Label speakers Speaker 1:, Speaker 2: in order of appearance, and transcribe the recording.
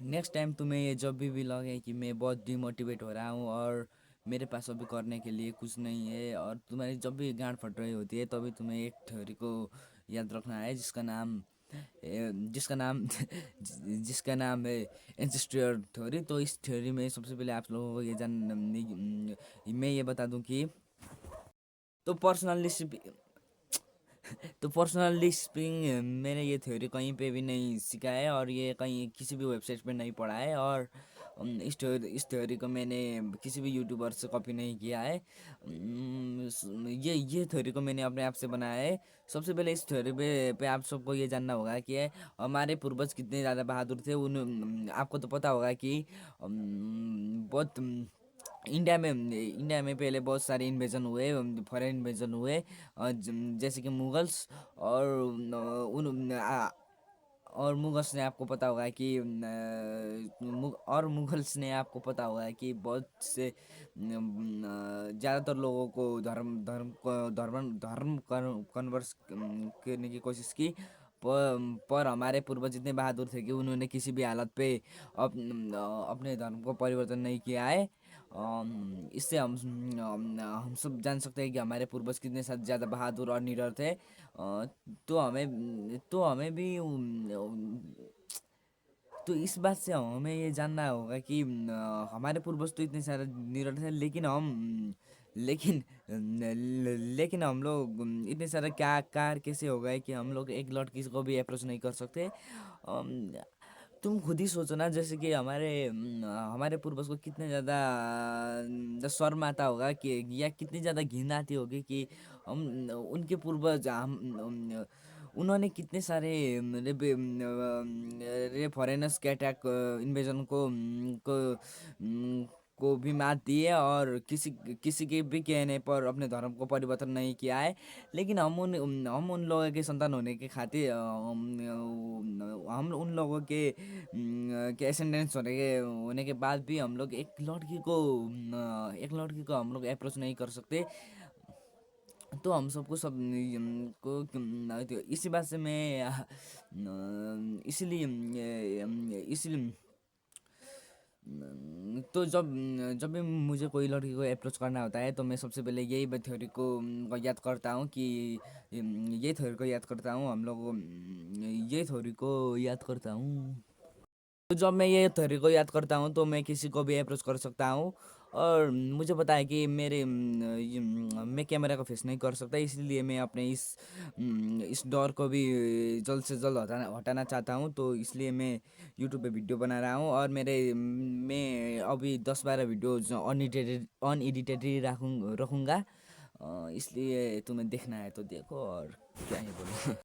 Speaker 1: Next time तुम्हें ये जब भी लगे कि मैं बहुत डिमोटिवेट हो रहा हूँ और मेरे पास अभी करने के लिए कुछ नहीं है, और तुम्हारी जब भी गांड फट रही होती है, तभी तुम्हें एक थ्योरी को याद रखना है, जिसका नाम जिसका नाम है एंसेस्ट्रियल थ्योरी। तो इस थ्योरी में सबसे पहले आप लोगों को मैं ये बता दूं कि तो पर्सनली तो पर्सनली स्पीकिंग मैंने ये थ्योरी कहीं पे भी नहीं सीखा है, और ये कहीं किसी भी वेबसाइट पे नहीं पढ़ा है, और इस थ्योरी को मैंने किसी भी यूट्यूबर से कॉपी नहीं किया है। ये थ्योरी को मैंने अपने आप से बनाया है। सबसे पहले इस थ्योरी पे आप सबको ये जानना होगा कि हमारे पूर्वज कितने ज़्यादा बहादुर थे। आपको तो पता होगा कि बहुत इंडिया में पहले बहुत सारे इन्वेजन हुए, फॉरेन इन्वेजन हुए, जैसे कि मुगल्स और और मुगल्स ने आपको पता होगा कि और मुगल्स ने आपको पता होगा कि बहुत से ज़्यादातर लोगों को धर्म धर्म को धर्म धर्म कन्वर्स करने की कोशिश की। पर हमारे पूर्वज इतने बहादुर थे कि उन्होंने किसी भी हालत पे अपने धर्म को परिवर्तन नहीं किया है। इससे हम सब जान सकते हैं कि हमारे पूर्वज कितने ज़्यादा बहादुर और निडर थे। तो हमें भी तो इस बात से हमें ये जानना होगा कि हमारे पूर्वज तो इतने सारे निडर थे, लेकिन हम लोग इतने सारे क्या कार कैसे हो गए कि हम लोग एक लड़की को भी अप्रोच नहीं कर सकते। अम, तुम खुद ही सोचो ना, जैसे कि हमारे पूर्वज को कितने ज़्यादा शर्म आता होगा कि, या कितनी ज़्यादा घिन आती होगी कि हम उनके पूर्वज उन्होंने कितने सारे रे फॉरेनर्स के अटैक इन्वेजन को भी मात दी है, और किसी किसी के भी कहने पर अपने धर्म को परिवर्तन नहीं किया है। लेकिन हम उन लोगों के संतान होने के खातिर हम उन लोगों के एसेंडेंट्स होने के बाद भी हम लोग एक लड़की को हम लोग अप्रोच नहीं कर सकते। तो हम सबको सब को इसी बात से मैं इसलिए तो जब भी मुझे कोई लड़की को अप्रोच करना होता है, तो मैं सबसे पहले यही थ्योरी को याद करता हूँ कि ये थ्योरी को याद करता हूँ हम लोग ये थ्योरी को याद करता हूँ। तो जब मैं ये थ्योरी को याद करता हूँ, तो मैं किसी को भी अप्रोच कर सकता हूँ। और मुझे पता है कि मैं कैमरा को फेस नहीं कर सकता, इसलिए मैं अपने इस डर को भी जल्द से जल्द हटाना हटाना चाहता हूँ। तो इसलिए मैं यूट्यूब पे वीडियो बना रहा हूँ, और मैं अभी 10-12 वीडियो अनएडिटेड ही रखूँगा। इसलिए तुम्हें देखना है तो देखो, और क्या ही बोलूँ।